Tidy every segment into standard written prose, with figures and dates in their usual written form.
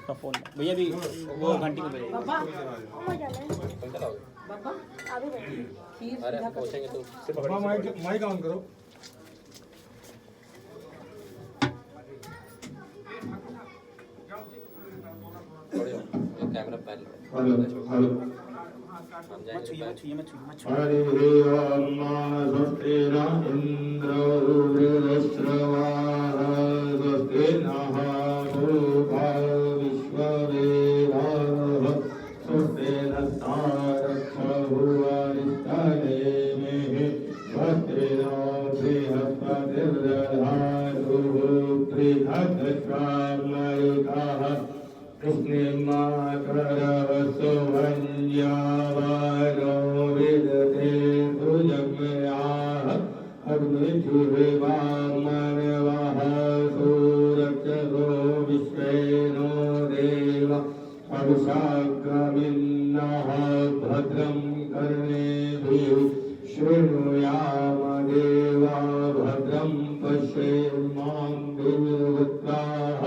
का फोन भैया भी वो घंटी को भेजिए अरे पहुंचेंगे तो माइक ऑन करो। कैमरा पहले हेलो हेलो हरि ओम स्वस्ति न इंद्रो वृहस्रवाः स्वस्ति नः पूषा विश्ववेदाः स्वस्ति नस्तारक्षभुवनिष्ठनेमिः स्वस्ति नो बृहस्पतिर्दधातु बृहद्श्वामरुतः कृष्णेमाकरवसो वन्यावारो विदते तुजम्याः अग्निजुर्वामनवः सूरचरो विश्वेनो देव अभिषाग्रमिन्नः भद्रं कर्णेभिः शृणुयाम देवा भद्रं पश्येमां देववत्राः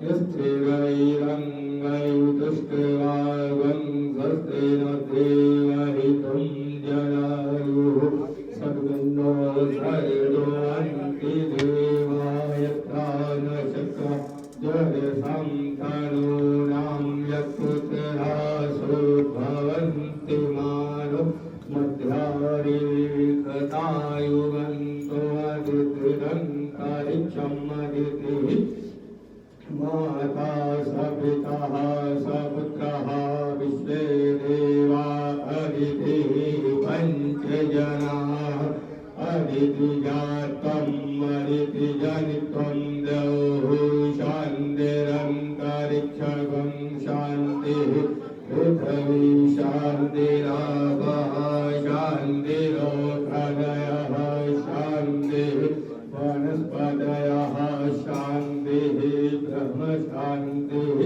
स्थिरैरङ्गैतुष्टवागं स्वस्तेन देवहितं जनायुः सद्गुणो सर्वन्ति देवायत्रा न शक्र जरसं तनूनां यत्पुत्रासो भवन्ति मानो मध्यारिकतायुगन्तो अदितिरङ्कारिक्षमदितिः माता सपितः सपुत्रः विश्वे देवा अदितिः पञ्चजनाः अदितिजातम् अदितिजनित्वं द्यौः शान्तिरन्तरिक्षगं शान्तिः पृथिवी शान्तिरापः शान्तिरोषधयः शान्तिः वनस्पतयः शान्तिः ब्रह्मशान्तिः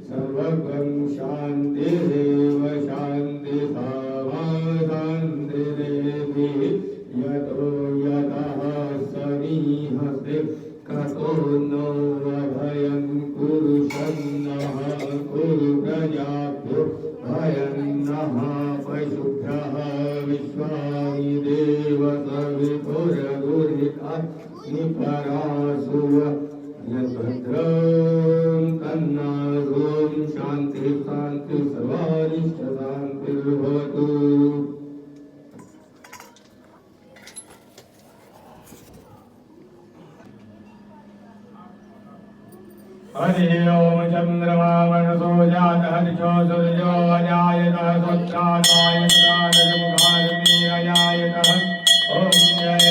सर्वगं शान्तिरेव शान्तिभावा शान्तिरेभिः यतो यतः समीहते कतो नो अभयं कुरु सन्नः कुरु प्रजाभ्यो भयं नः पशुभ्यः विश्वानि देव सवितुरगुरिता निपरासुव यद्भद्रं तन्नागों शान्ति शान्ति सर्वारिष्ट शान्तिर्भवतु। हरि ओम चंद्रमा मनसो जातः दिशो सूर्यो अजायतः स्वच्छानायतः ओम जय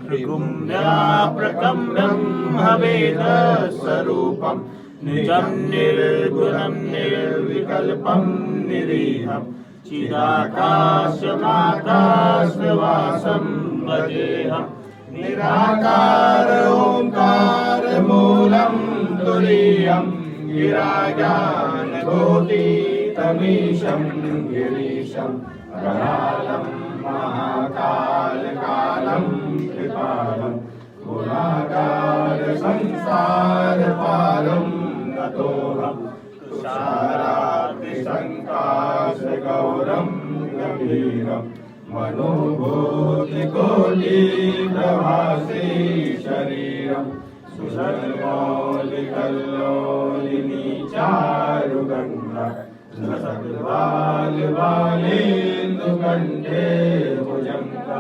व्यापृतं ब्रह्मवेदस्वरूपं निजं निर्गुणं निर्विकल्पं निरीहं चिदाकाशमाकाशवासं भजेऽहं निराकार ओंकार मूलं तुरीयं गिराजानकोटितमीशं गिरीशं करालं महाकालकालं कृपालं गुणागार संसारपारं नतोऽहं तुषाराग्निसङ्काशगौरं गभीरं मनोभूतिकोटिप्रभासे शरीरं सुषन्मौलिकल्लोलिनी चारुगङ्गा सद्बालबालेन्दुकण्ठे भुजङ्गा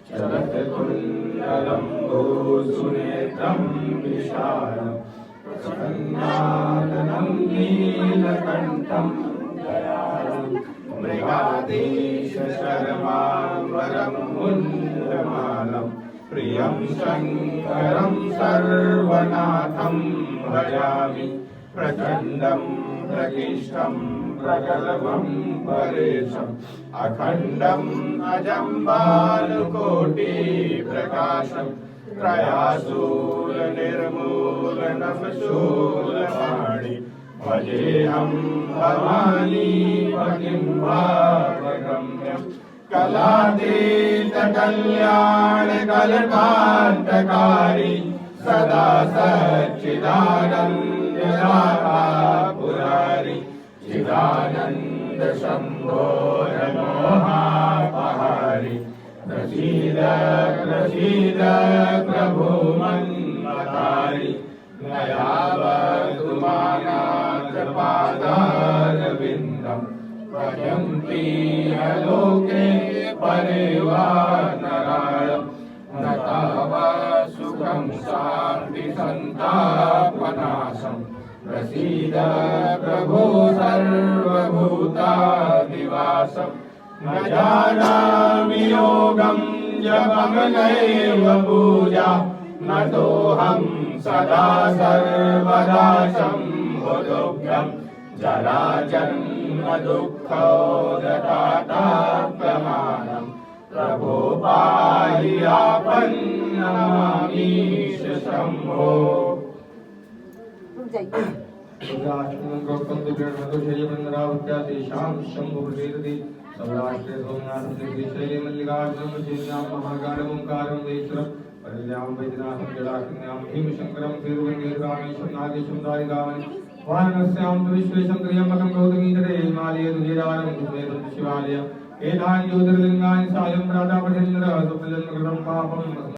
चलत्कुण्डलम्बोसुनेत्रं विशालं प्रसन्नाननं नीलकण्ठं दयालं मृगाधीशशर्माम्बरं मुण्डमालं प्रियं शङ्करं सर्वनाथं भजामि प्रचण्डं प्रकृष्टं प्रगल्भं परेशम् अखण्डम् अजं भानुकोटिप्रकाशं त्रयाशूलनिर्मूलनं शूलपाणि भजेऽहं भवानी पतिं भावगम्यं कलातीतकल्याणकल्पान्तकारी सदा सच्चिदानन्ददाता चिदानन्द शम्भो मोहापहारि प्रसीद प्रसीद प्रभो मन्मतारि नयावतु मानाथपादारविन्दं भजन्ति लोके परिवानरायं न तावत् सुखं शान्ति सन्तापनाशम् प्रसीद प्रभो सर्वभूतादिवासं न जानामि योगं जपं नैव पूजा नतोऽहं सदा सर्वदा शम्भुदुःखं जराजन्म दुःखोदताताप्रमाणं प्रभो पाहि आपन्नमामीश शम्भो तेषां शम्भुर्वेदति सौराष्ट्रे सोमनाथं शैले मल्लिकार्जुनं चेन्यां महागाढमोङ्कारं देश्वरं परिल्यां वैद्यनाथं जडाकन्यां भीमशङ्करं तिरुवन्येरामेशं नागेशं दारिकामणि वाराणस्यां तु विश्वेशं त्र्यम्बकं गौतमीतटे हिमालये दुर्गेदारं सुमेधं शिवालय एतानि ज्योतिर्लिङ्गानि सायं प्रातः पठेन्द्रः सुफलं कृतं पापम्